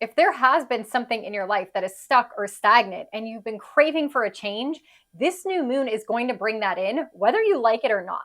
If there has been something in your life that is stuck or stagnant and you've been craving for a change, this new moon is going to bring that in, whether you like it or not.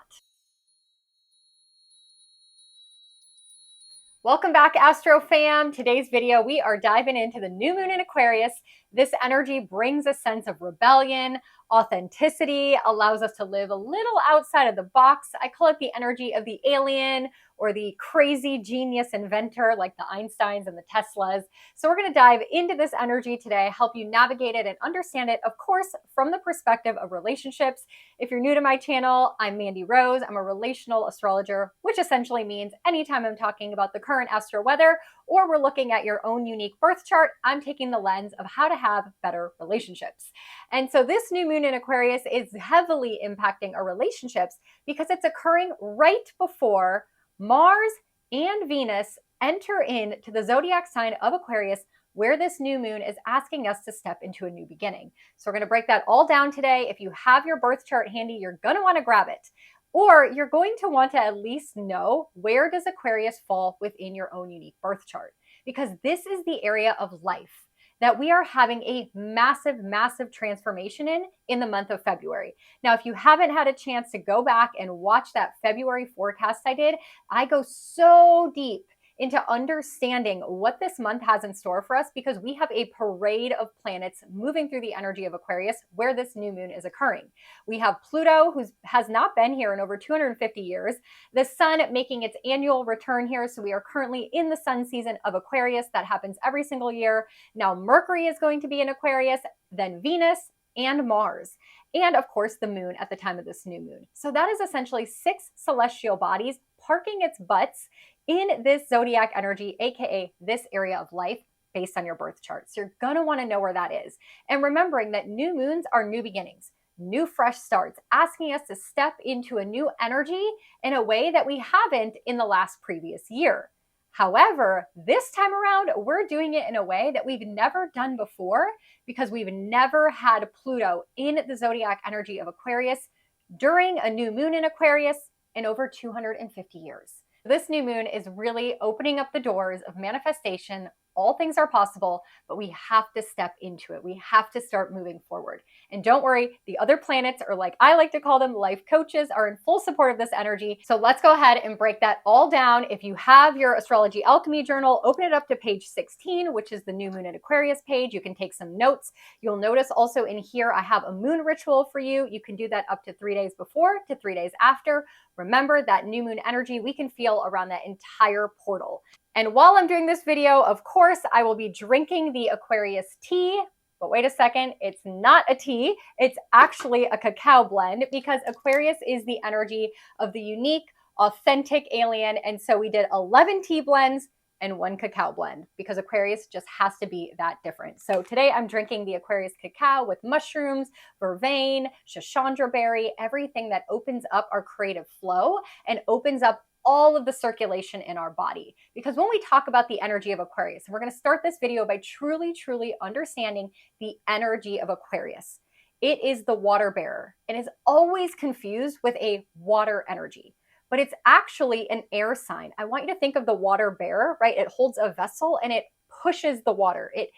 Welcome back, Astro fam. Today's video, we are diving into the new moon in Aquarius. This energy brings a sense of rebellion, authenticity, allows us to live a little outside of the box. I call it the energy of the alien or the crazy genius inventor like the Einsteins and the Teslas. So we're going to dive into this energy today, help you navigate it and understand it, of course, from the perspective of relationships. If you're new to my channel, I'm Mandy Rose. I'm a relational astrologer, which essentially means anytime I'm talking about the current astro weather or we're looking at your own unique birth chart, I'm taking the lens of how to have better relationships. And so this new moon in Aquarius is heavily impacting our relationships because it's occurring right before Mars and Venus enter into the zodiac sign of Aquarius, where this new moon is asking us to step into a new beginning. So we're going to break that all down today. If you have your birth chart handy, you're going to want to grab it. Or you're going to want to at least know, where does Aquarius fall within your own unique birth chart? Because this is the area of life that we are having a massive, massive transformation in the month of February. Now, if you haven't had a chance to go back and watch that February forecast I did, I go so deep into understanding what this month has in store for us, because we have a parade of planets moving through the energy of Aquarius where this new moon is occurring. We have Pluto, who has not been here in over 250 years, the sun making its annual return here. So we are currently in the sun season of Aquarius. That happens every single year. Now Mercury is going to be in Aquarius, then Venus and Mars, and of course the moon at the time of this new moon. So that is essentially 6 celestial bodies parking its butts in this zodiac energy, aka this area of life, based on your birth chart. So you're going to want to know where that is. And remembering that new moons are new beginnings, new fresh starts, asking us to step into a new energy in a way that we haven't in the last previous year. However, this time around, we're doing it in a way that we've never done before, because we've never had Pluto in the zodiac energy of Aquarius during a new moon in Aquarius in over 250 years. This new moon is really opening up the doors of manifestation. All things are possible, but we have to step into it. We have to start moving forward. And don't worry, the other planets, or like I like to call them, life coaches, are in full support of this energy. So let's go ahead and break that all down. If you have your Astrology Alchemy journal, open it up to page 16, which is the new moon in Aquarius page. You can take some notes. You'll notice also in here, I have a moon ritual for you. You can do that up to 3 days before to 3 days after. Remember that new moon energy we can feel around that entire portal. And while I'm doing this video, of course, I will be drinking the Aquarius tea. But wait a second, it's not a tea. It's actually a cacao blend, because Aquarius is the energy of the unique, authentic alien. And so we did 11 tea blends and 1 cacao blend, because Aquarius just has to be that different. So today I'm drinking the Aquarius cacao with mushrooms, vervain, shashandra berry, everything that opens up our creative flow and opens up all of the circulation in our body. Because when we talk about the energy of Aquarius, and we're going to start this video by truly, truly understanding the energy of Aquarius. It is the water bearer and is always confused with a water energy, but it's actually an air sign. I want you to think of the water bearer, right? It holds a vessel and it pushes the water. It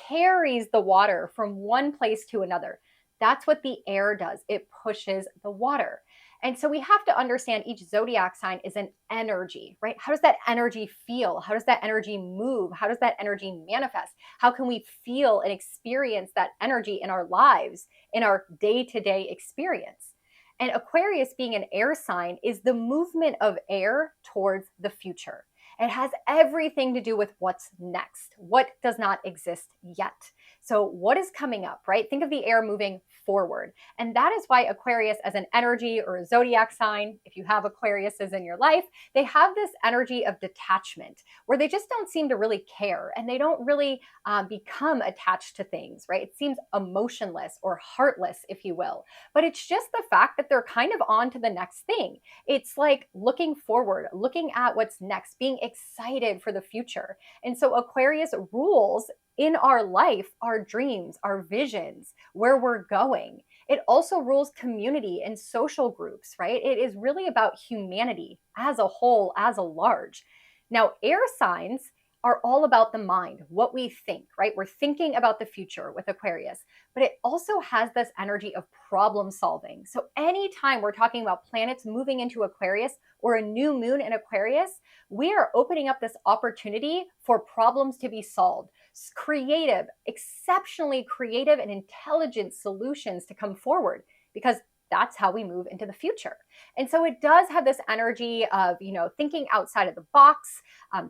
carries the water from one place to another. That's what the air does. It pushes the water. And so we have to understand each zodiac sign is an energy, right? How does that energy feel? How does that energy move? How does that energy manifest? How can we feel and experience that energy in our lives, in our day-to-day experience? And Aquarius, being an air sign, is the movement of air towards the future. It has everything to do with what's next, what does not exist yet. So what is coming up, right? Think of the air moving forward. And that is why Aquarius, as an energy or a zodiac sign, if you have Aquariuses in your life, they have this energy of detachment where they just don't seem to really care, and they don't really become attached to things, right? It seems emotionless or heartless, if you will. But it's just the fact that they're kind of on to the next thing. It's like looking forward, looking at what's next, being excited for the future. And so Aquarius rules in our life, our dreams, our visions, where we're going. It also rules community and social groups, right? It is really about humanity as a whole, as a large. Now, air signs are all about the mind, what we think, right? We're thinking about the future with Aquarius, but it also has this energy of problem solving. So anytime we're talking about planets moving into Aquarius or a new moon in Aquarius, we are opening up this opportunity for problems to be solved, creative, exceptionally creative and intelligent solutions to come forward, because that's how we move into the future. And so it does have this energy of, thinking outside of the box,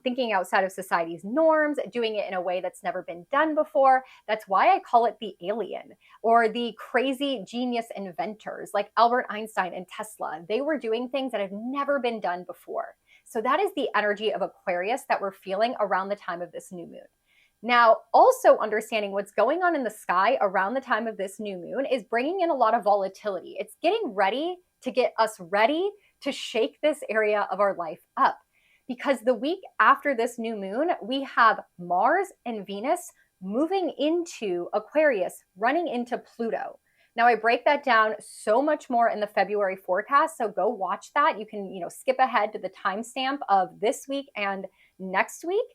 thinking outside of society's norms, doing it in a way that's never been done before. That's why I call it the alien, or the crazy genius inventors like Albert Einstein and Tesla. They were doing things that have never been done before. So that is the energy of Aquarius that we're feeling around the time of this new moon. Now, also understanding what's going on in the sky around the time of this new moon is bringing in a lot of volatility. It's getting ready to get us ready to shake this area of our life up. Because the week after this new moon, we have Mars and Venus moving into Aquarius, running into Pluto. Now, I break that down so much more in the February forecast, so go watch that. You can, skip ahead to the timestamp of this week and next week.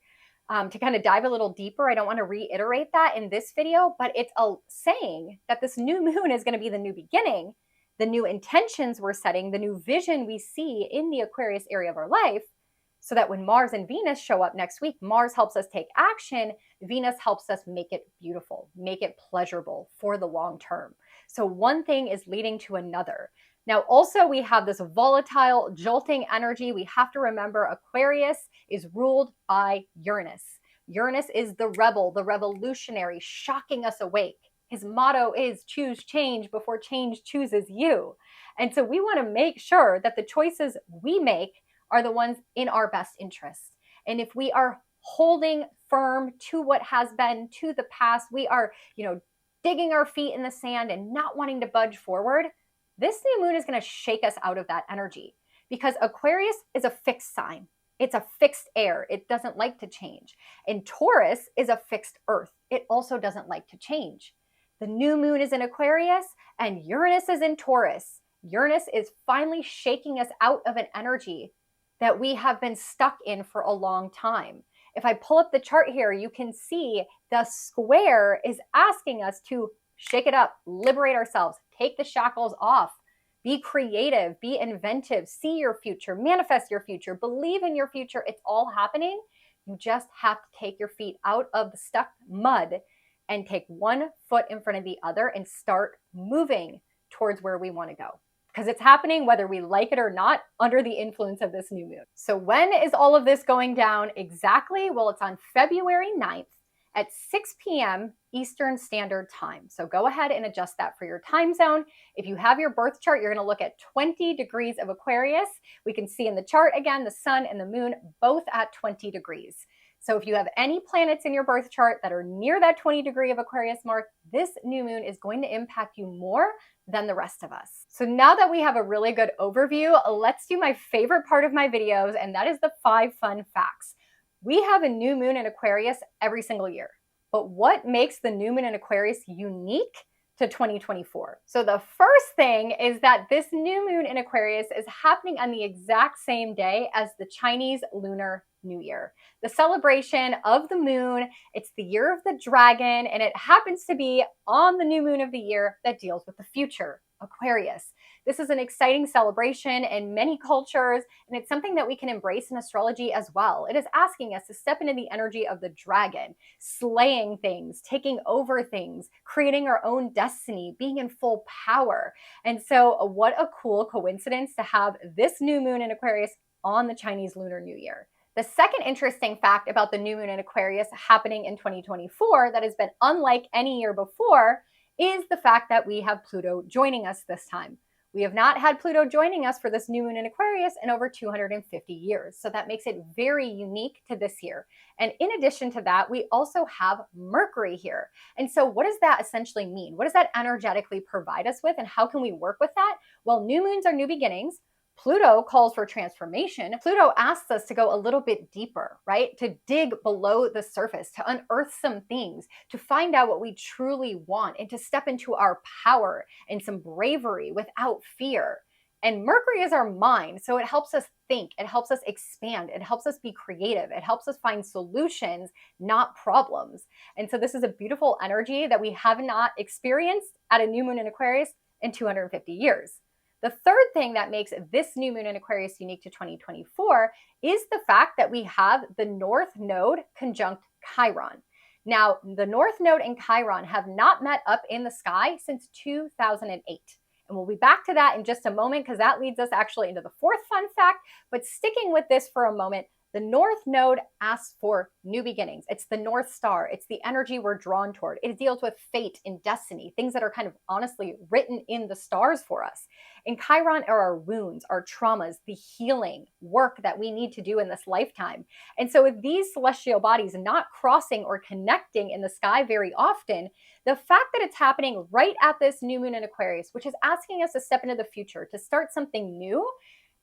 To kind of dive a little deeper. I don't want to reiterate that in this video, but it's saying that this new moon is going to be the new beginning, the new intentions we're setting, the new vision we see in the Aquarius area of our life, so that when Mars and Venus show up next week, Mars helps us take action, Venus helps us make it beautiful, make it pleasurable for the long term. So one thing is leading to another. Now, also, we have this volatile, jolting energy. We have to remember Aquarius is ruled by Uranus. Uranus is the rebel, the revolutionary, shocking us awake. His motto is choose change before change chooses you. And so we want to make sure that the choices we make are the ones in our best interest. And if we are holding firm to what has been, to the past, we are, digging our feet in the sand and not wanting to budge forward, this new moon is going to shake us out of that energy, because Aquarius is a fixed sign. It's a fixed air. It doesn't like to change. And Taurus is a fixed earth. It also doesn't like to change. The new moon is in Aquarius and Uranus is in Taurus. Uranus is finally shaking us out of an energy that we have been stuck in for a long time. If I pull up the chart here, you can see the square is asking us to shake it up, liberate ourselves, take the shackles off, be creative, be inventive, see your future, manifest your future, believe in your future. It's all happening. You just have to take your feet out of the stuck mud and take one foot in front of the other and start moving towards where we want to go. Because it's happening whether we like it or not under the influence of this new moon. So when is all of this going down exactly? Well, it's on February 9th at 6 p.m. Eastern Standard Time. So go ahead and adjust that for your time zone. If you have your birth chart, you're going to look at 20 degrees of Aquarius. We can see in the chart, again, the sun and the moon both at 20 degrees. So if you have any planets in your birth chart that are near that 20 degree of Aquarius mark, this new moon is going to impact you more than the rest of us. So now that we have a really good overview, let's do my favorite part of my videos, and that is the 5 fun facts. We have a new moon in Aquarius every single year. But what makes the new moon in Aquarius unique to 2024? So the first thing is that this new moon in Aquarius is happening on the exact same day as the Chinese Lunar New Year, the celebration of the moon. It's the year of the dragon, and it happens to be on the new moon of the year that deals with the future, Aquarius. This is an exciting celebration in many cultures, and it's something that we can embrace in astrology as well. It is asking us to step into the energy of the dragon, slaying things, taking over things, creating our own destiny, being in full power. And so what a cool coincidence to have this new moon in Aquarius on the Chinese Lunar New Year. The second interesting fact about the new moon in Aquarius happening in 2024 that has been unlike any year before is the fact that we have Pluto joining us this time. We have not had Pluto joining us for this new moon in Aquarius in over 250 years. So that makes it very unique to this year. And in addition to that, we also have Mercury here. And so what does that essentially mean? What does that energetically provide us with, and how can we work with that? Well, new moons are new beginnings. Pluto calls for transformation. Pluto asks us to go a little bit deeper, right? To dig below the surface, to unearth some things, to find out what we truly want, and to step into our power and some bravery without fear. And Mercury is our mind, so it helps us think, it helps us expand, it helps us be creative, it helps us find solutions, not problems. And so this is a beautiful energy that we have not experienced at a new moon in Aquarius in 250 years. The third thing that makes this new moon in Aquarius unique to 2024 is the fact that we have the North Node conjunct Chiron. Now, the North Node and Chiron have not met up in the sky since 2008. And we'll be back to that in just a moment because that leads us actually into the fourth fun fact. But sticking with this for a moment, the North Node asks for new beginnings. It's the North Star. It's the energy we're drawn toward. It deals with fate and destiny, things that are kind of honestly written in the stars for us. And Chiron are our wounds, our traumas, the healing work that we need to do in this lifetime. And so with these celestial bodies not crossing or connecting in the sky very often, the fact that it's happening right at this new moon in Aquarius, which is asking us to step into the future, to start something new,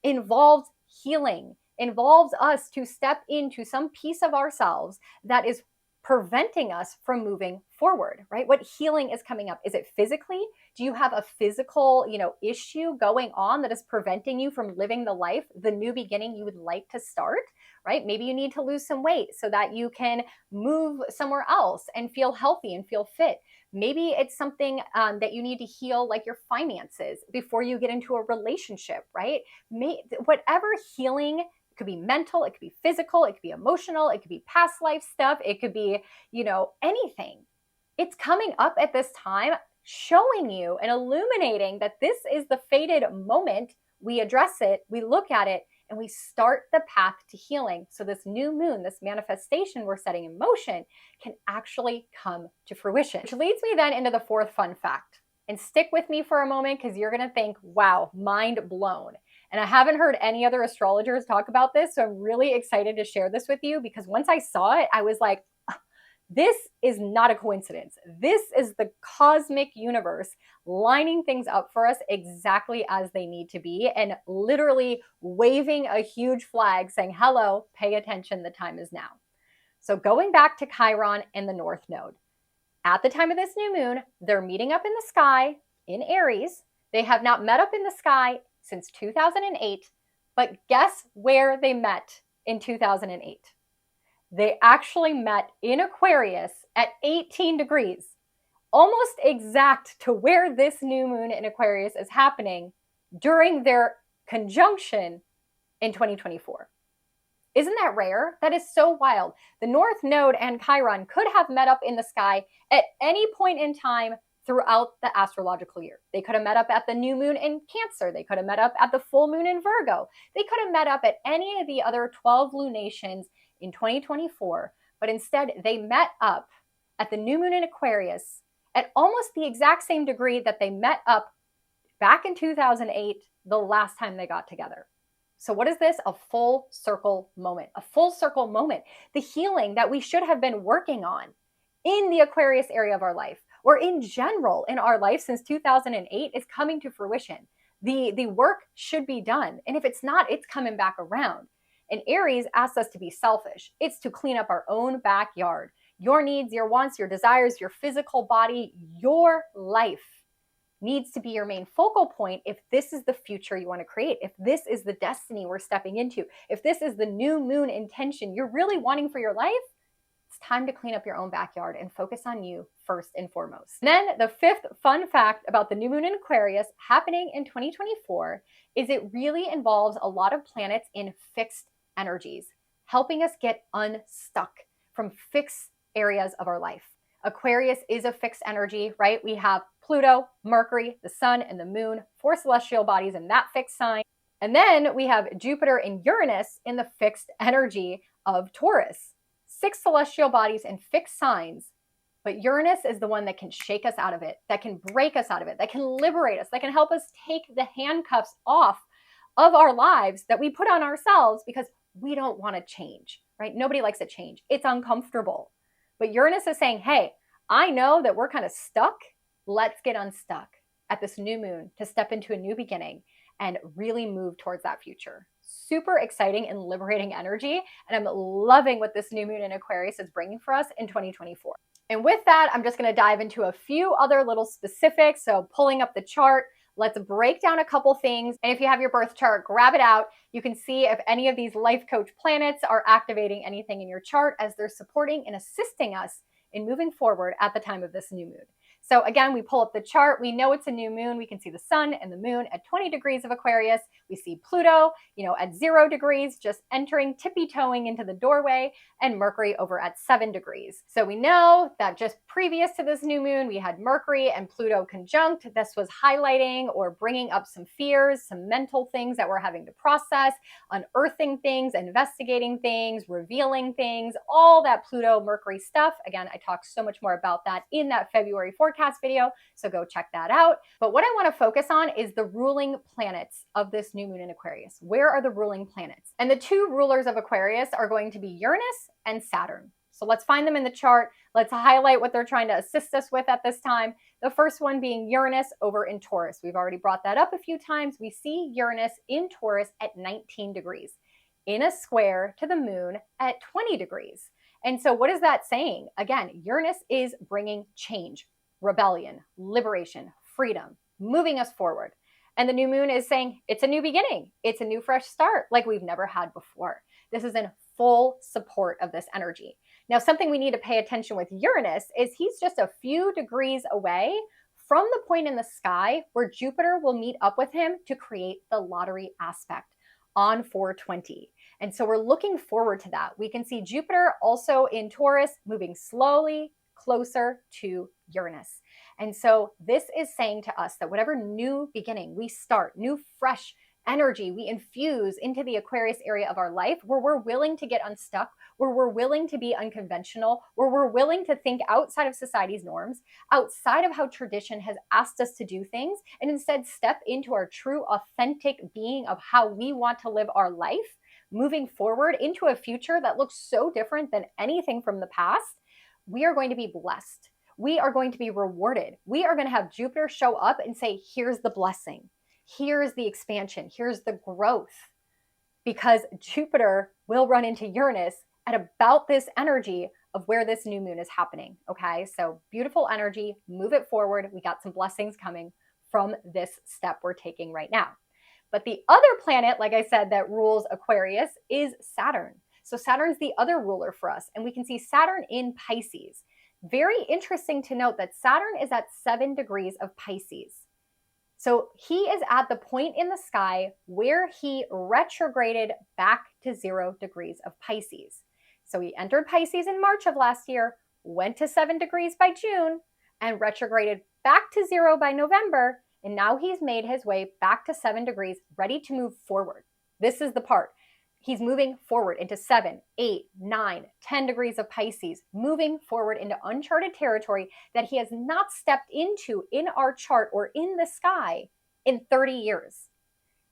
involves healing, involves us to step into some piece of ourselves that is preventing us from moving forward, right? What healing is coming up? Is it physically? Do you have a physical, issue going on that is preventing you from living the life, the new beginning you would like to start, right? Maybe you need to lose some weight so that you can move somewhere else and feel healthy and feel fit. Maybe it's something that you need to heal, like your finances, before you get into a relationship, right? Whatever healing. It could be mental, it could be physical, it could be emotional, it could be past life stuff, it could be, anything. It's coming up at this time, showing you and illuminating that this is the fated moment. We address it, we look at it, and we start the path to healing. So this new moon, this manifestation we're setting in motion can actually come to fruition. Which leads me then into the fourth fun fact. And stick with me for a moment because you're going to think, wow, mind blown. And I haven't heard any other astrologers talk about this, so I'm really excited to share this with you because once I saw it, I was like, this is not a coincidence. This is the cosmic universe lining things up for us exactly as they need to be and literally waving a huge flag saying, hello, pay attention, the time is now. So going back to Chiron and the North Node. At the time of this new moon, they're meeting up in the sky in Aries. They have not met up in the sky since 2008, but guess where they met in 2008? They actually met in Aquarius at 18 degrees, almost exact to where this new moon in Aquarius is happening during their conjunction in 2024. Isn't that rare? That is so wild. The North Node and Chiron could have met up in the sky at any point in time throughout the astrological year. They could have met up at the new moon in Cancer. They could have met up at the full moon in Virgo. They could have met up at any of the other 12 lunations in 2024, but instead they met up at the new moon in Aquarius at almost the exact same degree that they met up back in 2008, the last time they got together. So what is this? A full circle moment. A full circle moment. The healing that we should have been working on in the Aquarius area of our life, or in general in our life since 2008, is coming to fruition. The work should be done. And if it's not, it's coming back around. And Aries asks us to be selfish. It's to clean up our own backyard. Your needs, your wants, your desires, your physical body, your life needs to be your main focal point if this is the future you want to create, if this is the destiny we're stepping into, if this is the new moon intention you're really wanting for your life. It's time to clean up your own backyard and focus on you first and foremost. Then the fifth fun fact about the new moon in Aquarius happening in 2024 is it really involves a lot of planets in fixed energies, helping us get unstuck from fixed areas of our life. Aquarius is a fixed energy, right? We have Pluto, Mercury, the sun, and the moon, 4 celestial bodies in that fixed sign. And then we have Jupiter and Uranus in the fixed energy of Taurus. 6 celestial bodies and fixed signs, but Uranus is the one that can shake us out of it, that can break us out of it, that can liberate us, that can help us take the handcuffs off of our lives that we put on ourselves because we don't want to change, right? Nobody likes a change. It's uncomfortable. But Uranus is saying, hey, I know that we're kind of stuck. Let's get unstuck at this new moon to step into a new beginning and really move towards that future. Super exciting and liberating energy. And I'm loving what this new moon in Aquarius is bringing for us in 2024. And with that, I'm just going to dive into a few other little specifics. So pulling up the chart, Let's break down a couple things. And if you have your birth chart, grab it out. You can see if any of these life coach planets are activating anything in your chart as they're supporting and assisting us in moving forward at the time of this new moon. So again, we pull up the chart. We know it's a new moon. We can see the sun and the moon at 20 degrees of Aquarius. We see Pluto, at 0 degrees, just entering, tippy-toeing into the doorway, and Mercury over at 7 degrees. So we know that just previous to this new moon, we had Mercury and Pluto conjunct. This was highlighting or bringing up some fears, some mental things that we're having to process, unearthing things, investigating things, revealing things, all that Pluto Mercury stuff. Again, I talked so much more about that in that February forecast video, so go check that out. But what I want to focus on is the ruling planets of this new moon in Aquarius. Where are the ruling planets? And the two rulers of Aquarius are going to be Uranus and Saturn. So let's find them in the chart. Let's highlight what they're trying to assist us with at this time. The first one being Uranus over in Taurus. We've already brought that up a few times. We see Uranus in Taurus at 19 degrees in a square to the moon at 20 degrees. And so what is that saying? Again, Uranus is bringing change, rebellion, liberation, freedom, moving us forward. And the new moon is saying it's a new beginning. It's a new fresh start like we've never had before. This is in full support of this energy. Now, something we need to pay attention with Uranus is he's just a few degrees away from the point in the sky where Jupiter will meet up with him to create the lottery aspect on 4/20. And so we're looking forward to that. We can see Jupiter also in Taurus moving slowly closer to Uranus. And so this is saying to us that whatever new beginning we start, new fresh energy we infuse into the Aquarius area of our life, where we're willing to get unstuck, where we're willing to be unconventional, where we're willing to think outside of society's norms, outside of how tradition has asked us to do things, and instead step into our true authentic being of how we want to live our life, moving forward into a future that looks so different than anything from the past, we are going to be blessed. We are going to be rewarded. We are going to have Jupiter show up and say, here's the blessing. Here's the expansion. Here's the growth. Because Jupiter will run into Uranus at about this energy of where this new moon is happening. Okay, so beautiful energy, move it forward. We got some blessings coming from this step we're taking right now. But the other planet, like I said, that rules Aquarius is Saturn. So Saturn's the other ruler for us, and we can see Saturn in Pisces. Very interesting to note that Saturn is at 7 degrees of Pisces. So he is at the point in the sky where he retrograded back to 0 degrees of Pisces. So he entered Pisces in March of last year, went to 7 degrees by June, and retrograded back to 0 by November. And now he's made his way back to 7 degrees, ready to move forward. This is the part. He's moving forward into 7, 8, 9, 10 degrees of Pisces, moving forward into uncharted territory that he has not stepped into in our chart or in the sky in 30 years.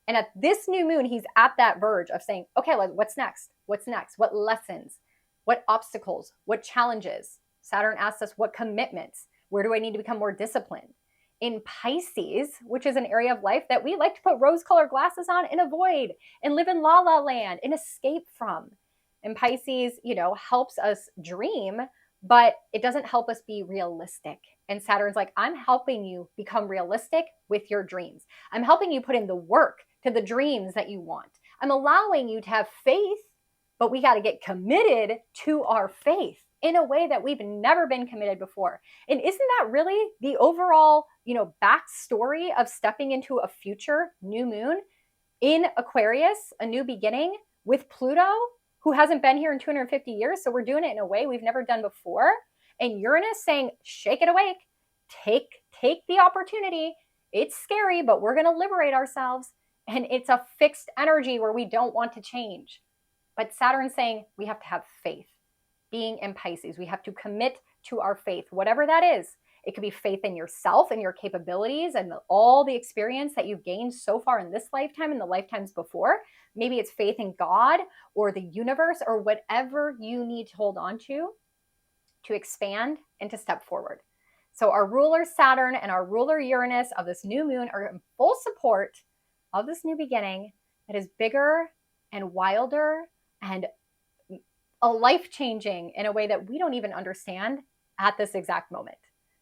And at this new moon, he's at that verge of saying, okay, like, what's next? What's next? What lessons? What obstacles? What challenges? Saturn asks us, what commitments? Where do I need to become more disciplined? In Pisces, which is an area of life that we like to put rose-colored glasses on and avoid and live in la la land and escape from. And Pisces, helps us dream, but it doesn't help us be realistic. And Saturn's like, I'm helping you become realistic with your dreams. I'm helping you put in the work to the dreams that you want. I'm allowing you to have faith, but we got to get committed to our faith in a way that we've never been committed before. And isn't that really the overall, backstory of stepping into a future new moon in Aquarius, a new beginning with Pluto, who hasn't been here in 250 years. So we're doing it in a way we've never done before. And Uranus saying, shake it awake, take the opportunity. It's scary, but we're going to liberate ourselves. And it's a fixed energy where we don't want to change. But Saturn's saying we have to have faith. Being in Pisces, we have to commit to our faith, whatever that is. It could be faith in yourself and your capabilities and all the experience that you've gained so far in this lifetime and the lifetimes before. Maybe it's faith in God or the universe or whatever you need to hold on to expand and to step forward. So our ruler Saturn and our ruler Uranus of this new moon are in full support of this new beginning that is bigger and wilder and a life-changing in a way that we don't even understand at this exact moment.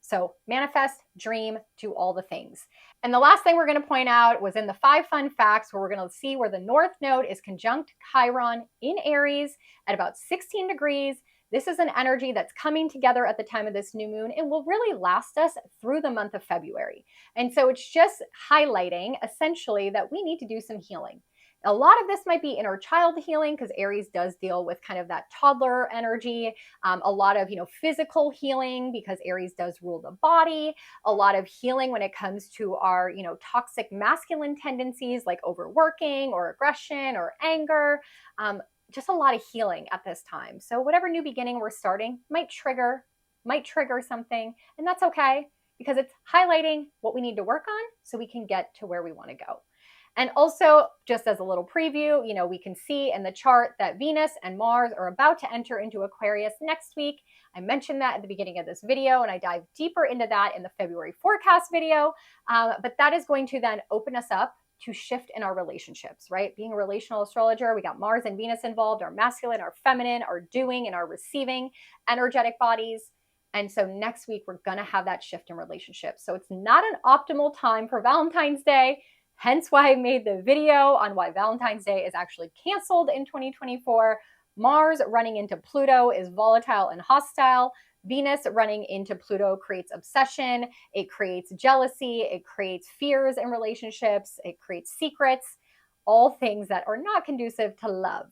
So manifest, dream, do all the things. And the last thing we're going to point out was in the 5 fun facts, where we're going to see where the North Node is conjunct Chiron in Aries at about 16 degrees. This is an energy that's coming together at the time of this new moon and will really last us through the month of February. And so it's just highlighting essentially that we need to do some healing. A lot of this might be inner child healing, because Aries does deal with kind of that toddler energy. A lot of, physical healing, because Aries does rule the body. A lot of healing when it comes to our, toxic masculine tendencies like overworking or aggression or anger. Just a lot of healing at this time. So whatever new beginning we're starting might trigger something, and that's okay, because it's highlighting what we need to work on so we can get to where we want to go. And also, just as a little preview, we can see in the chart that Venus and Mars are about to enter into Aquarius next week. I mentioned that at the beginning of this video, and I dive deeper into that in the February forecast video. But that is going to then open us up to shift in our relationships, right? Being a relational astrologer, we got Mars and Venus involved, our masculine, our feminine, our doing and our receiving energetic bodies. And so next week, we're going to have that shift in relationships. So it's not an optimal time for Valentine's Day. Hence why I made the video on why Valentine's Day is actually canceled in 2024. Mars running into Pluto is volatile and hostile. Venus running into Pluto creates obsession. It creates jealousy. It creates fears in relationships. It creates secrets, all things that are not conducive to love.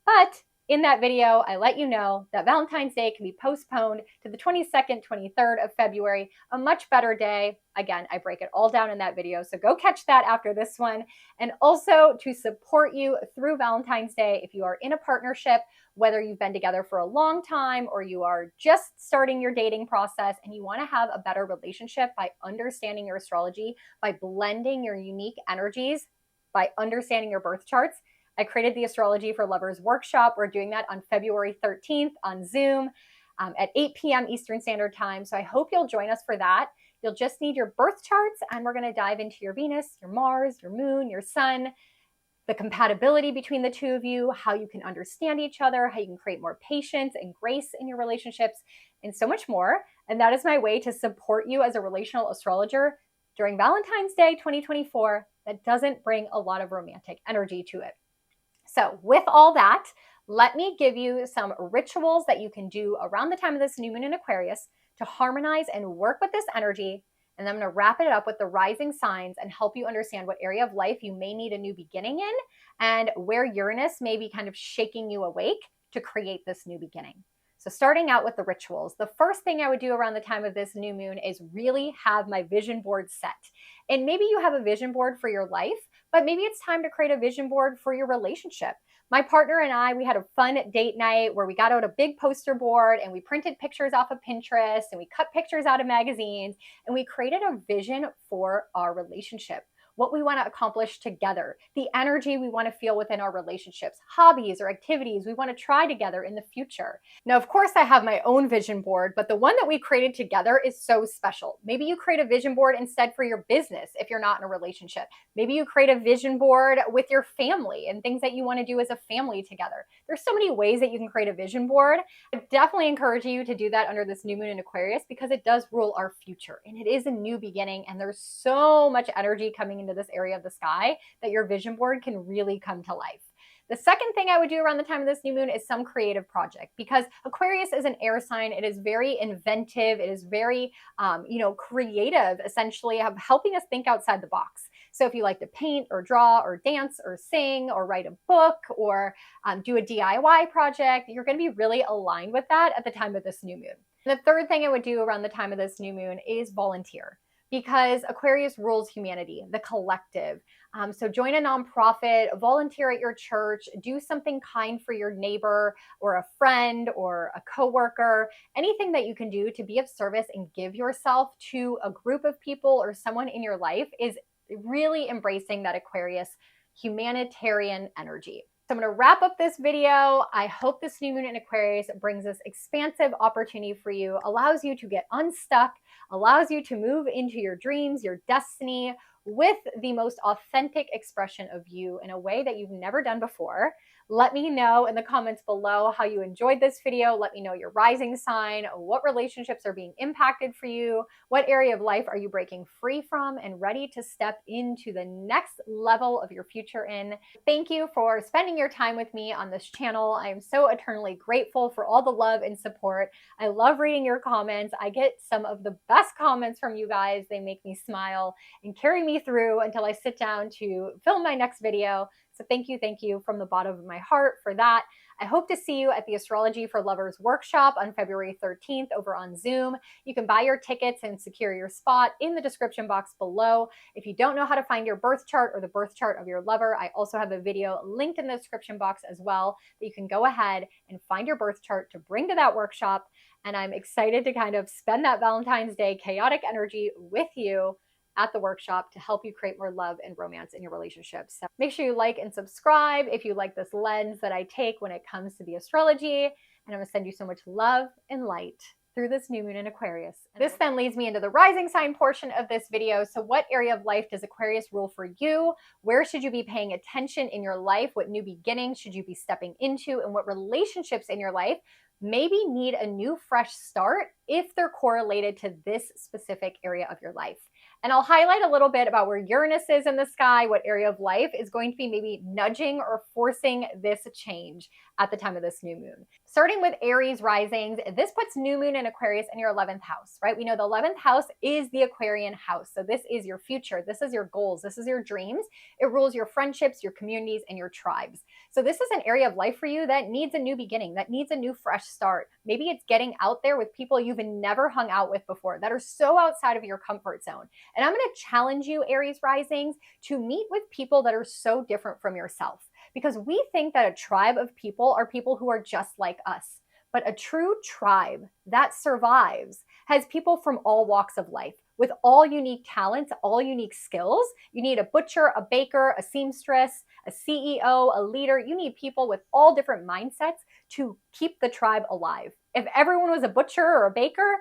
But in that video, I let you know that Valentine's Day can be postponed to the 22nd, 23rd of February, a much better day. Again, I break it all down in that video, so go catch that after this one. And also to support you through Valentine's Day, if you are in a partnership, whether you've been together for a long time or you are just starting your dating process and you want to have a better relationship by understanding your astrology, by blending your unique energies, by understanding your birth charts, I created the Astrology for Lovers workshop. We're doing that on February 13th on Zoom at 8 p.m. Eastern Standard Time. So I hope you'll join us for that. You'll just need your birth charts, and we're going to dive into your Venus, your Mars, your Moon, your Sun, the compatibility between the two of you, how you can understand each other, how you can create more patience and grace in your relationships, and so much more. And that is my way to support you as a relational astrologer during Valentine's Day 2024 that doesn't bring a lot of romantic energy to it. So with all that, let me give you some rituals that you can do around the time of this new moon in Aquarius to harmonize and work with this energy. And then I'm going to wrap it up with the rising signs and help you understand what area of life you may need a new beginning in and where Uranus may be kind of shaking you awake to create this new beginning. So starting out with the rituals, the first thing I would do around the time of this new moon is really have my vision board set. And maybe you have a vision board for your life, but maybe it's time to create a vision board for your relationship. My partner and I, we had a fun date night where we got out a big poster board and we printed pictures off of Pinterest and we cut pictures out of magazines and we created a vision for our relationship, what we want to accomplish together, the energy we want to feel within our relationships, hobbies or activities we want to try together in the future. Now, of course, I have my own vision board, but the one that we created together is so special. Maybe you create a vision board instead for your business if you're not in a relationship. Maybe you create a vision board with your family and things that you want to do as a family together. There's so many ways that you can create a vision board. I definitely encourage you to do that under this new moon in Aquarius because it does rule our future and it is a new beginning and there's so much energy coming into this area of the sky that your vision board can really come to life. The second thing I would do around the time of this new moon is some creative project because Aquarius is an air sign. It is very inventive. It is very, creative, essentially, of helping us think outside the box. So if you like to paint or draw or dance or sing or write a book or do a DIY project, you're going to be really aligned with that at the time of this new moon. And the third thing I would do around the time of this new moon is volunteer. Because Aquarius rules humanity, the collective. So join a nonprofit, volunteer at your church, do something kind for your neighbor or a friend or a coworker, anything that you can do to be of service and give yourself to a group of people or someone in your life is really embracing that Aquarius humanitarian energy. So I'm going to wrap up this video. I hope this new moon in Aquarius brings this expansive opportunity for you, allows you to get unstuck, allows you to move into your dreams, your destiny with the most authentic expression of you in a way that you've never done before. Let me know in the comments below how you enjoyed this video. Let me know your rising sign, what relationships are being impacted for you, what area of life are you breaking free from and ready to step into the next level of your future in. Thank you for spending your time with me on this channel. I am so eternally grateful for all the love and support. I love reading your comments. I get some of the best comments from you guys. They make me smile and carry me through until I sit down to film my next video. So thank you from the bottom of my heart for that. I hope to see you at the Astrology for Lovers workshop on February 13th over on Zoom. You can buy your tickets and secure your spot in the description box below. If you don't know how to find your birth chart or the birth chart of your lover, I also have a video linked in the description box as well that you can go ahead and find your birth chart to bring to that workshop. And I'm excited to kind of spend that Valentine's Day chaotic energy with you at the workshop to help you create more love and romance in your relationships. So make sure you like and subscribe if you like this lens that I take when it comes to the astrology. And I'm going to send you so much love and light through this new moon in Aquarius. This then leads me into the rising sign portion of this video. So what area of life does Aquarius rule for you? Where should you be paying attention in your life? What new beginnings should you be stepping into? And what relationships in your life maybe need a new fresh start if they're correlated to this specific area of your life? And I'll highlight a little bit about where Uranus is in the sky, what area of life is going to be maybe nudging or forcing this change at the time of this new moon. Starting with Aries risings, this puts new moon in Aquarius in your 11th house, right? We know the 11th house is the Aquarian house. So this is your future. This is your goals. This is your dreams. It rules your friendships, your communities, and your tribes. So this is an area of life for you that needs a new beginning, that needs a new fresh start. Maybe it's getting out there with people you've never hung out with before that are so outside of your comfort zone. And I'm going to challenge you, Aries risings, to meet with people that are so different from yourself, because we think that a tribe of people are people who are just like us. But a true tribe that survives has people from all walks of life with all unique talents, all unique skills. You need a butcher, a baker, a seamstress, a CEO, a leader. You need people with all different mindsets to keep the tribe alive. If everyone was a butcher or a baker,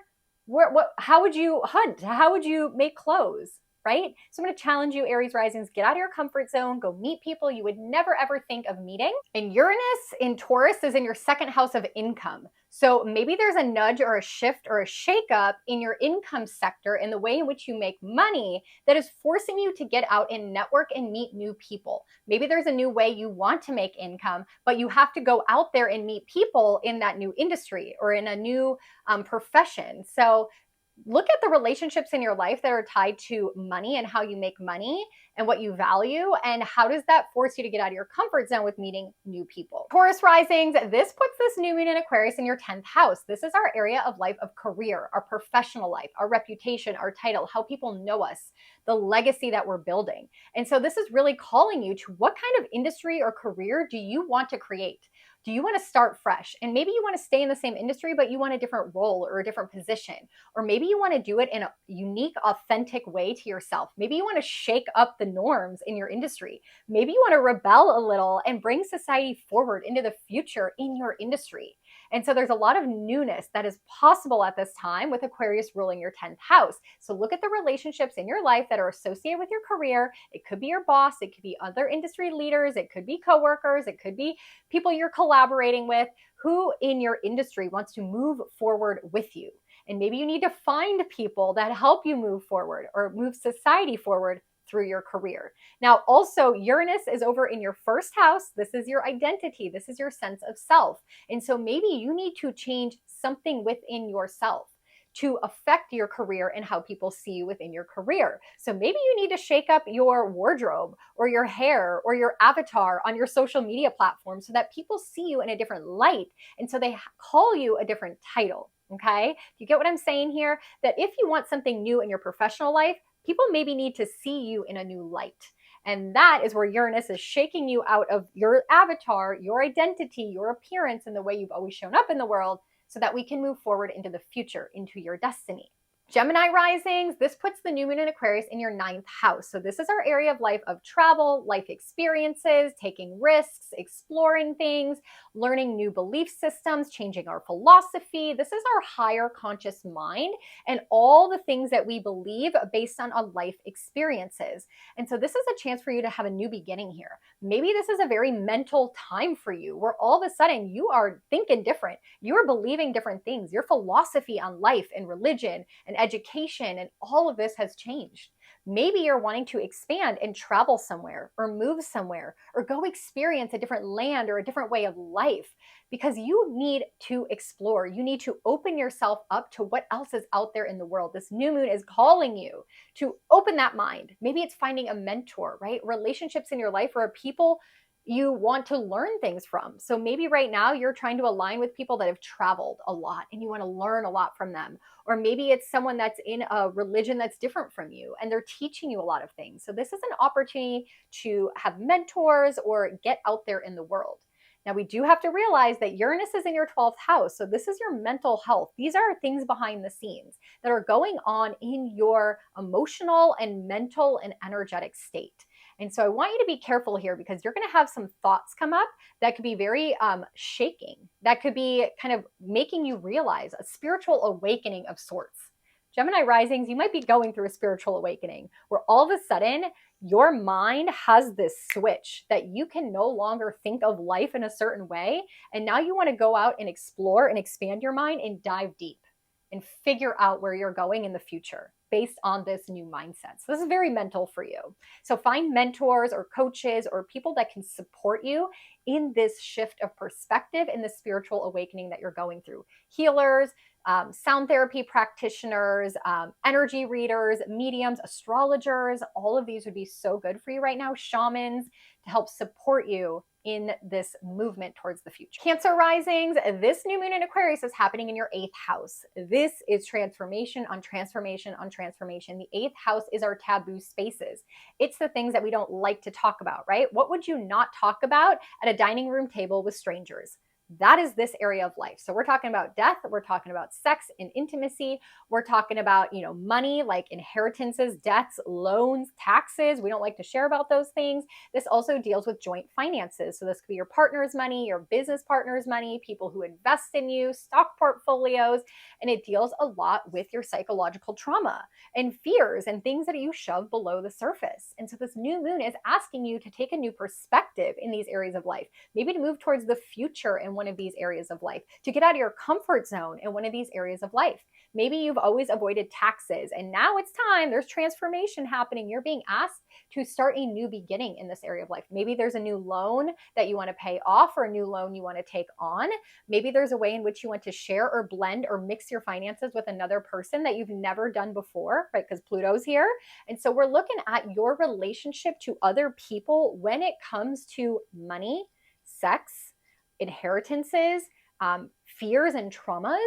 how would you hunt? How would you make clothes? Right? So I'm going to challenge you, Aries risings, get out of your comfort zone, go meet people you would never ever think of meeting. And Uranus in Taurus is in your second house of income. So maybe there's a nudge or a shift or a shakeup in your income sector in the way in which you make money that is forcing you to get out and network and meet new people. Maybe there's a new way you want to make income, but you have to go out there and meet people in that new industry or in a new profession. So look at the relationships in your life that are tied to money and how you make money and what you value, and how does that force you to get out of your comfort zone with meeting new people. Taurus risings, this puts this new moon in Aquarius in your 10th house. This is our area of life of career, our professional life, our reputation, our title, how people know us, the legacy that we're building. And so this is really calling you to what kind of industry or career do you want to create? Do you want to start fresh? And maybe you want to stay in the same industry, but you want a different role or a different position. Or maybe you want to do it in a unique, authentic way to yourself. Maybe you want to shake up the norms in your industry. Maybe you want to rebel a little and bring society forward into the future in your industry. And so there's a lot of newness that is possible at this time with Aquarius ruling your 10th house. So look at the relationships in your life that are associated with your career. It could be your boss. It could be other industry leaders. It could be coworkers. It could be people you're collaborating with. Who in your industry wants to move forward with you? And maybe you need to find people that help you move forward or move society forward through your career. Now, also, Uranus is over in your first house. This is your identity. This is your sense of self. And so maybe you need to change something within yourself to affect your career and how people see you within your career. So maybe you need to shake up your wardrobe or your hair or your avatar on your social media platform so that people see you in a different light. And so they call you a different title. Okay? You get what I'm saying here? That if you want something new in your professional life, people maybe need to see you in a new light. And that is where Uranus is shaking you out of your avatar, your identity, your appearance, and the way you've always shown up in the world so that we can move forward into the future, into your destiny. Gemini risings, this puts the new moon in Aquarius in your 9th house. So this is our area of life of travel, life experiences, taking risks, exploring things, learning new belief systems, changing our philosophy. This is our higher conscious mind and all the things that we believe based on our life experiences. And so this is a chance for you to have a new beginning here. Maybe this is a very mental time for you where all of a sudden you are thinking different. You are believing different things. Your philosophy on life and religion and education and all of this has changed. Maybe you're wanting to expand and travel somewhere or move somewhere or go experience a different land or a different way of life because you need to explore. You need to open yourself up to what else is out there in the world. This new moon is calling you to open that mind. Maybe it's finding a mentor, right? Relationships in your life or people you want to learn things from. So maybe right now you're trying to align with people that have traveled a lot and you want to learn a lot from them. Or maybe it's someone that's in a religion that's different from you and they're teaching you a lot of things. So this is an opportunity to have mentors or get out there in the world. Now, we do have to realize that Uranus is in your 12th house. So this is your mental health. These are things behind the scenes that are going on in your emotional and mental and energetic state. And so I want you to be careful here because you're going to have some thoughts come up that could be very shaking. That could be kind of making you realize a spiritual awakening of sorts. Gemini risings, you might be going through a spiritual awakening where all of a sudden your mind has this switch that you can no longer think of life in a certain way. And now you want to go out and explore and expand your mind and dive deep and figure out where you're going in the future based on this new mindset. So this is very mental for you. So find mentors or coaches or people that can support you in this shift of perspective in the spiritual awakening that you're going through. Healers, sound therapy practitioners, energy readers, mediums, astrologers, all of these would be so good for you right now. Shamans to help support you in this movement towards the future. Cancer risings, this new moon in Aquarius is happening in your 8th house. This is transformation on transformation on transformation. The 8th house is our taboo spaces. It's the things that we don't like to talk about, right? What would you not talk about at a dining room table with strangers? That is this area of life. So we're talking about death. We're talking about sex and intimacy. We're talking about, money like inheritances, debts, loans, taxes. We don't like to share about those things. This also deals with joint finances. So this could be your partner's money, your business partner's money, people who invest in you, stock portfolios, and it deals a lot with your psychological trauma and fears and things that you shove below the surface. And so this new moon is asking you to take a new perspective in these areas of life, maybe to move towards the future in one of these areas of life, to get out of your comfort zone in one of these areas of life. Maybe you've always avoided taxes and now it's time, there's transformation happening. You're being asked to start a new beginning in this area of life. Maybe there's a new loan that you want to pay off or a new loan you want to take on. Maybe there's a way in which you want to share or blend or mix your finances with another person that you've never done before, right? Because Pluto's here. And so we're looking at your relationship to other people when it comes to money, sex, inheritances, fears and traumas.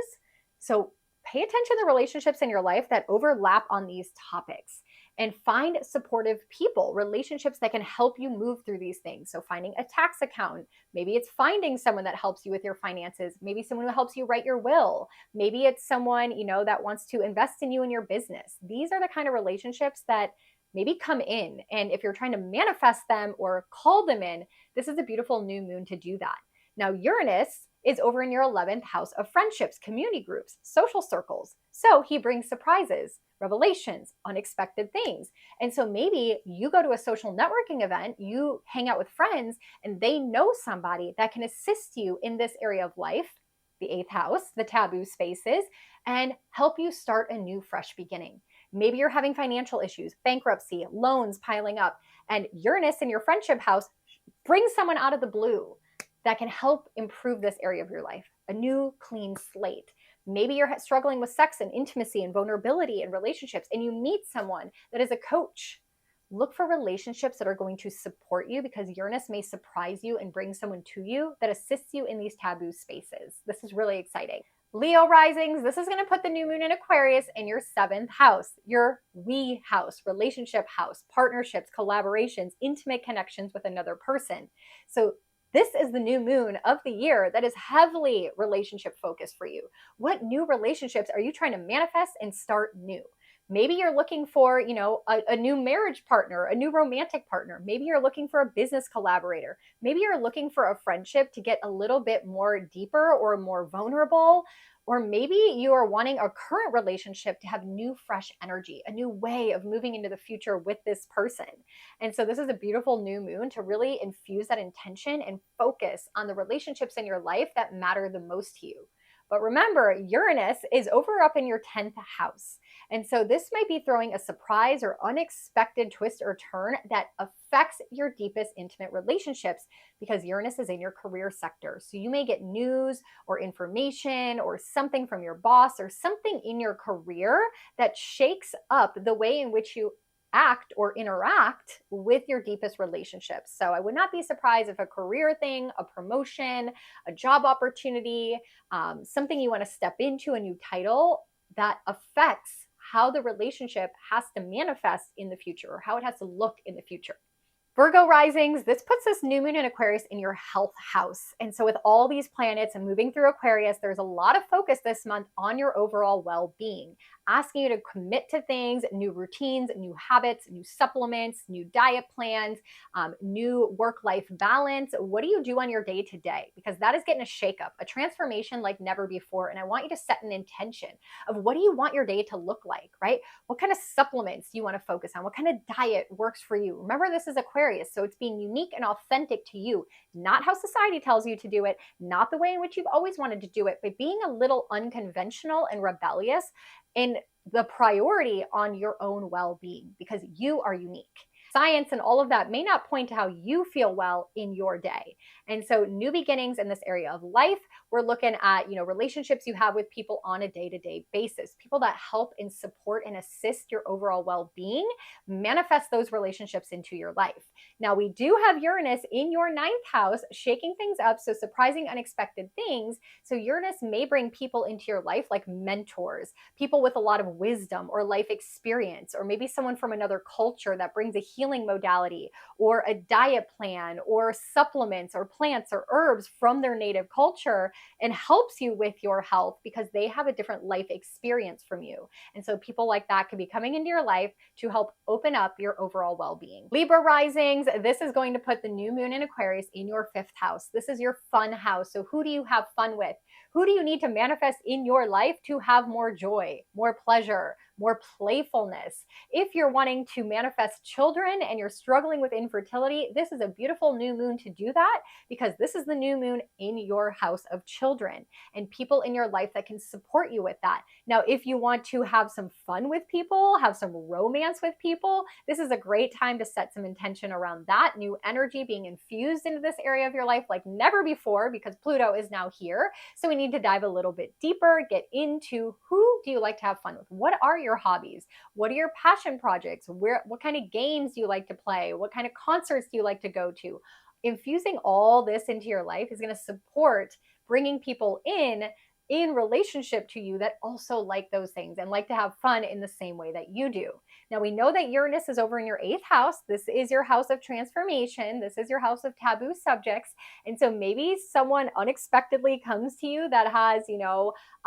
So pay attention to the relationships in your life that overlap on these topics and find supportive people, relationships that can help you move through these things. So finding a tax accountant, maybe it's finding someone that helps you with your finances, maybe someone who helps you write your will, maybe it's someone, that wants to invest in you and your business. These are the kind of relationships that maybe come in. And if you're trying to manifest them or call them in, this is a beautiful new moon to do that. Now, Uranus is over in your 11th house of friendships, community groups, social circles. So he brings surprises, revelations, unexpected things. And so maybe you go to a social networking event, you hang out with friends, and they know somebody that can assist you in this area of life, the 8th house, the taboo spaces, and help you start a new, fresh beginning. Maybe you're having financial issues, bankruptcy, loans piling up, and Uranus in your friendship house brings someone out of the blue that can help improve this area of your life, a new clean slate. Maybe you're struggling with sex and intimacy and vulnerability and relationships, and you meet someone that is a coach. Look for relationships that are going to support you because Uranus may surprise you and bring someone to you that assists you in these taboo spaces. This is really exciting. Leo risings, this is going to put the new moon in Aquarius in your 7th house, your we house, relationship house, partnerships, collaborations, intimate connections with another person. So This is the new moon of the year that is heavily relationship focused for you. What new relationships are you trying to manifest and start new? Maybe you're looking for, a new marriage partner, a new romantic partner. Maybe you're looking for a business collaborator. Maybe you're looking for a friendship to get a little bit more deeper or more vulnerable. Or maybe you are wanting a current relationship to have new, fresh energy, a new way of moving into the future with this person. And so this is a beautiful new moon to really infuse that intention and focus on the relationships in your life that matter the most to you. But remember, Uranus is over up in your 10th house. And so this might be throwing a surprise or unexpected twist or turn that affects your deepest intimate relationships because Uranus is in your career sector. So you may get news or information or something from your boss or something in your career that shakes up the way in which you act or interact with your deepest relationships. So I would not be surprised if a career thing, a promotion, a job opportunity, something you want to step into, a new title that affects how the relationship has to manifest in the future or how it has to look in the future. Virgo risings, this puts this new moon in Aquarius in your health house. And so with all these planets and moving through Aquarius, there's a lot of focus this month on your overall well-being, asking you to commit to things, new routines, new habits, new supplements, new diet plans, new work-life balance. What do you do on your day-to-day? Because that is getting a shakeup, a transformation like never before. And I want you to set an intention of what do you want your day to look like, right? What kind of supplements do you want to focus on? What kind of diet works for you? Remember, this is Aquarius, so it's being unique and authentic to you, not how society tells you to do it, not the way in which you've always wanted to do it, but being a little unconventional and rebellious in the priority on your own well-being because you are unique. Science and all of that may not point to how you feel well in your day. And so new beginnings in this area of life, we're looking at, relationships you have with people on a day-to-day basis, people that help and support and assist your overall well-being, manifest those relationships into your life. Now we do have Uranus in your 9th house, shaking things up. So surprising, unexpected things. So Uranus may bring people into your life like mentors, people with a lot of wisdom or life experience, or maybe someone from another culture that brings a healing modality or a diet plan or supplements or plants or herbs from their native culture and helps you with your health because they have a different life experience from you. And so people like that could be coming into your life to help open up your overall well-being. Libra risings, this is going to put the new moon in Aquarius in your 5th house. This is your fun house. So who do you have fun with? Who do you need to manifest in your life to have more joy, more pleasure, more playfulness? If you're wanting to manifest children and you're struggling with infertility, this is a beautiful new moon to do that because this is the new moon in your house of children and people in your life that can support you with that. Now, if you want to have some fun with people, have some romance with people, this is a great time to set some intention around that new energy being infused into this area of your life like never before because Pluto is now here. So we need to dive a little bit deeper, get into who do you like to have fun with? What are your hobbies? What are your passion projects? What kind of games do you like to play? What kind of concerts do you like to go to? Infusing all this into your life is going to support bringing people in relationship to you that also like those things and like to have fun in the same way that you do. Now we know that Uranus is over in your 8th house. This is your house of transformation. This is your house of taboo subjects. And so maybe someone unexpectedly comes to you that has,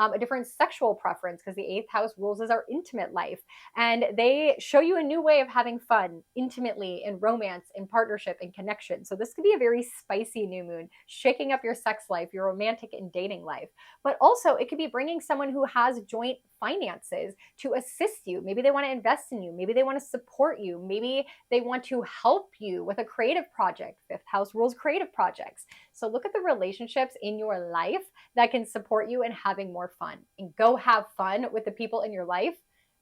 a different sexual preference because the 8th house rules as our intimate life. And they show you a new way of having fun intimately in romance, in partnership, in connection. So this could be a very spicy new moon, shaking up your sex life, your romantic and dating life. But also it could be bringing someone who has joint finances to assist you. Maybe they want to invest in you. Maybe they want to support you. Maybe they want to help you with a creative project. 5th house rules creative projects. So look at the relationships in your life that can support you in having more fun and go have fun with the people in your life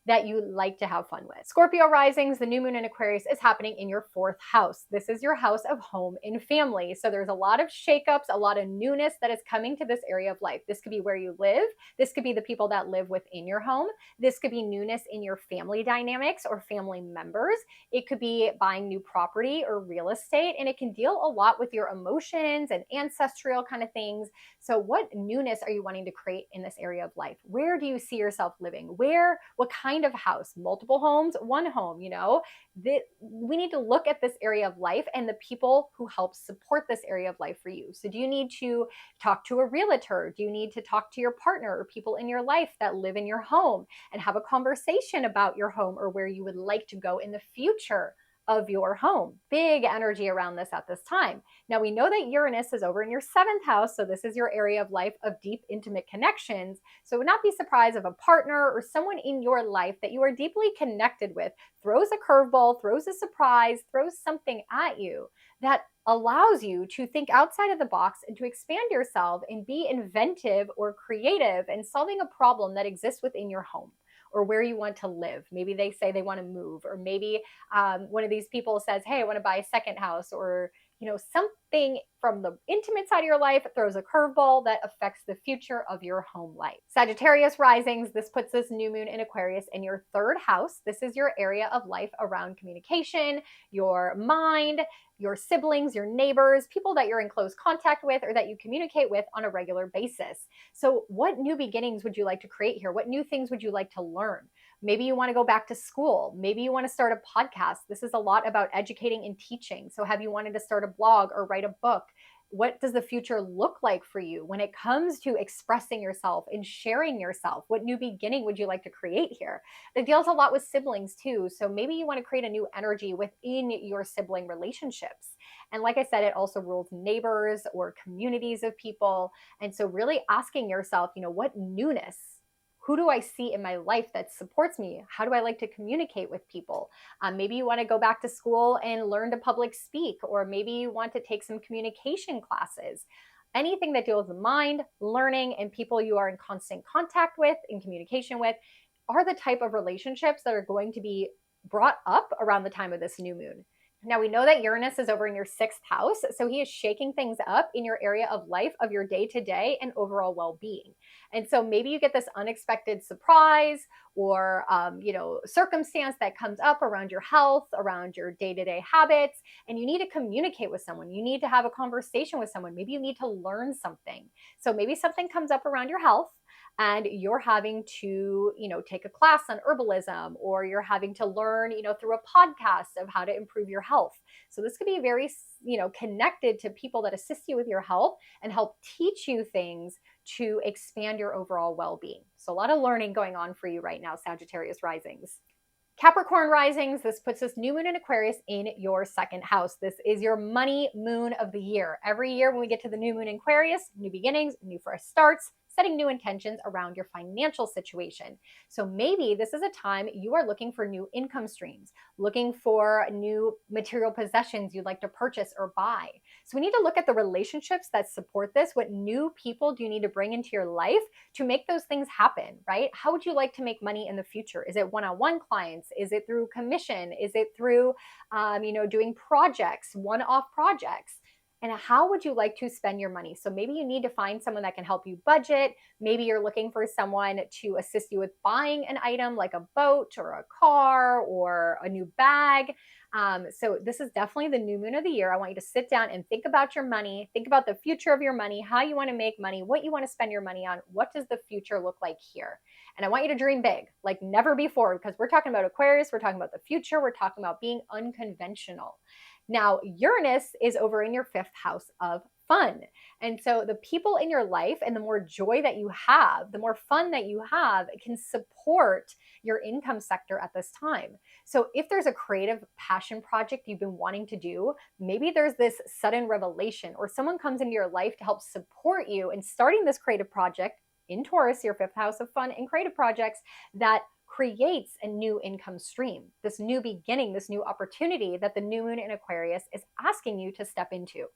that you like to have fun with. Scorpio risings, the new moon in Aquarius is happening in your 4th house. This is your house of home and family. So there's a lot of shakeups, a lot of newness that is coming to this area of life. This could be where you live. This could be the people that live within your home. This could be newness in your family dynamics or family members. It could be buying new property or real estate, and it can deal a lot with your emotions and ancestral kind of things. So what newness are you wanting to create in this area of life? Where do you see yourself living? What kind kind of house, multiple homes, one home, we need to look at this area of life and the people who help support this area of life for you. So do you need to talk to a realtor? Do you need to talk to your partner or people in your life that live in your home and have a conversation about your home or where you would like to go in the future of your home? Big energy around this at this time. Now we know that Uranus is over in your 7th house, so this is your area of life of deep, intimate connections. So would not be surprised if a partner or someone in your life that you are deeply connected with throws a curveball, throws a surprise, throws something at you that allows you to think outside of the box and to expand yourself and be inventive or creative in solving a problem that exists within your home or where you want to live. Maybe they say they want to move, or maybe one of these people says, hey, I want to buy a second house, or something from the intimate side of your life throws a curveball that affects the future of your home life. Sagittarius risings, this puts this new moon in Aquarius in your 3rd house. This is your area of life around communication, your mind, your siblings, your neighbors, people that you're in close contact with or that you communicate with on a regular basis. So what new beginnings would you like to create here? What new things would you like to learn? Maybe you want to go back to school. Maybe you want to start a podcast. This is a lot about educating and teaching. So have you wanted to start a blog or write a book? What does the future look like for you when it comes to expressing yourself and sharing yourself? What new beginning would you like to create here? It deals a lot with siblings too. So maybe you want to create a new energy within your sibling relationships. And like I said, it also rules neighbors or communities of people. And so really asking yourself, what newness? Who do I see in my life that supports me? How do I like to communicate with people? Maybe you want to go back to school and learn to public speak, or maybe you want to take some communication classes. Anything that deals with mind, learning, and people you are in constant contact with, in communication with, are the type of relationships that are going to be brought up around the time of this new moon. Now we know that Uranus is over in your 6th house, so he is shaking things up in your area of life, of your day-to-day and overall well-being. And so maybe you get this unexpected surprise or, circumstance that comes up around your health, around your day-to-day habits, and you need to communicate with someone. You need to have a conversation with someone. Maybe you need to learn something. So maybe something comes up around your health and you're having to, take a class on herbalism, or you're having to learn, through a podcast of how to improve your health. So this could be very, connected to people that assist you with your health and help teach you things to expand your overall well-being. So a lot of learning going on for you right now, Sagittarius risings. Capricorn risings, this puts this new moon in Aquarius in your 2nd house. This is your money moon of the year. Every year when we get to the new moon in Aquarius, new beginnings, new fresh starts, setting new intentions around your financial situation. So maybe this is a time you are looking for new income streams, looking for new material possessions you'd like to purchase or buy. So we need to look at the relationships that support this. What new people do you need to bring into your life to make those things happen, right? How would you like to make money in the future? Is it one-on-one clients? Is it through commission? Is it through, doing projects, one-off projects? And how would you like to spend your money? So maybe you need to find someone that can help you budget. Maybe you're looking for someone to assist you with buying an item like a boat or a car or a new bag. So this is definitely the new moon of the year. I want you to sit down and think about your money, think about the future of your money, how you want to make money, what you want to spend your money on. What does the future look like here? And I want you to dream big, like never before, because we're talking about Aquarius, we're talking about the future, we're talking about being unconventional. Now, Uranus is over in your 5th house of fun. And so the people in your life and the more joy that you have, the more fun that you have, it can support your income sector at this time. So if there's a creative passion project you've been wanting to do, maybe there's this sudden revelation or someone comes into your life to help support you in starting this creative project in Taurus, your 5th house of fun and creative projects, that creates a new income stream, this new beginning, this new opportunity that the new moon in Aquarius is asking you to step into.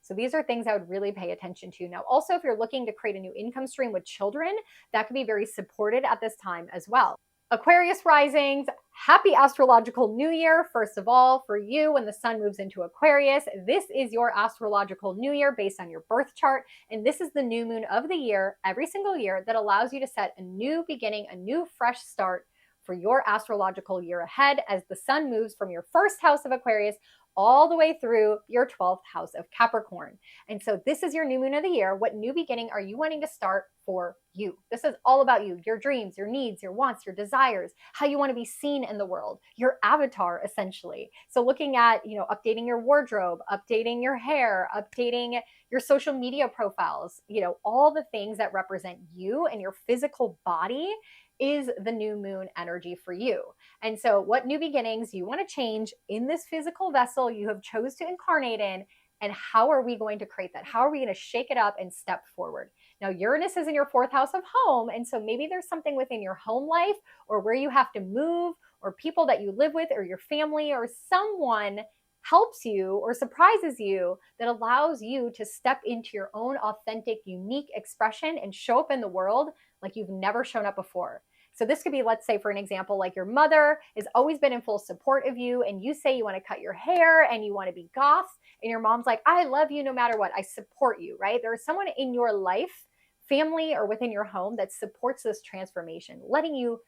So these are things I would really pay attention to. Now, also, if you're looking to create a new income stream with children, that could be very supported at this time as well. Aquarius risings, happy astrological new year. First of all, for you, when the sun moves into Aquarius, this is your astrological new year based on your birth chart. And this is the new moon of the year, every single year, that allows you to set a new beginning, a new fresh start for your astrological year ahead as the sun moves from your first house of Aquarius all the way through your 12th house of Capricorn. And so this is your new moon of the year. What new beginning are you wanting to start for you? This is all about you, your dreams, your needs, your wants, your desires, how you want to be seen in the world, your avatar essentially. So looking at, updating your wardrobe, updating your hair, updating your social media profiles, all the things that represent you and your physical body is the new moon energy for you. And so what new beginnings you want to change in this physical vessel you have chose to incarnate in, and how are we going to create that? How are we going to shake it up and step forward? Now, Uranus is in your fourth house of home, and so maybe there's something within your home life or where you have to move, or people that you live with, or your family, or someone helps you or surprises you that allows you to step into your own authentic, unique expression and show up in the world like you've never shown up before. So this could be, let's say for an example, like your mother has always been in full support of you, and you say you want to cut your hair and you want to be goth, and your mom's like, I love you no matter what, I support you, right? There is someone in your life, family, or within your home that supports this transformation, letting you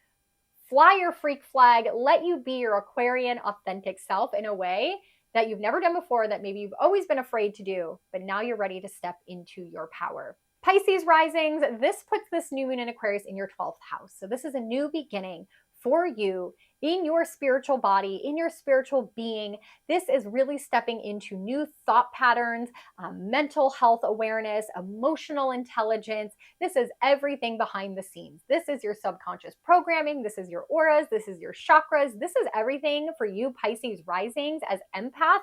fly your freak flag, let you be your Aquarian authentic self in a way that you've never done before, that maybe you've always been afraid to do, but now you're ready to step into your power. Pisces risings, this puts this new moon in Aquarius in your 12th house. So this is a new beginning for you in your spiritual body, in your spiritual being. This is really stepping into new thought patterns, mental health awareness, emotional intelligence. This is everything behind the scenes. This is your subconscious programming. This is your auras. This is your chakras. This is everything for you Pisces risings as empath.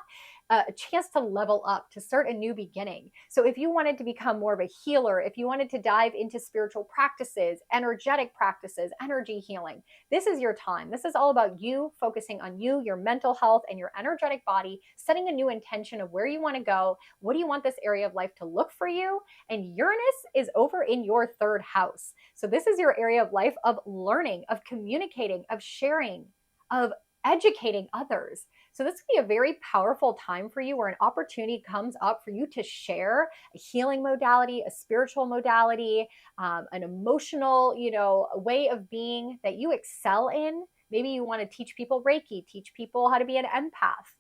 A chance to level up, to start a new beginning. So if you wanted to become more of a healer, if you wanted to dive into spiritual practices, energetic practices, energy healing, this is your time. This is all about you focusing on you, your mental health, and your energetic body, setting a new intention of where you want to go. What do you want this area of life to look for you? And Uranus is over in your third house. So this is your area of life of learning, of communicating, of sharing, of educating others. So this could be a very powerful time for you, where an opportunity comes up for you to share a healing modality, a spiritual modality, an emotional, way of being that you excel in. Maybe you want to teach people Reiki, teach people how to be an empath.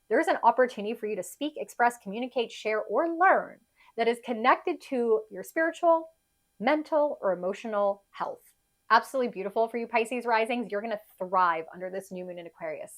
There's an opportunity for you to speak, express, communicate, share, or learn that is connected to your spiritual, mental, or emotional health. Absolutely beautiful for you Pisces risings. You're going to thrive under this new moon in Aquarius.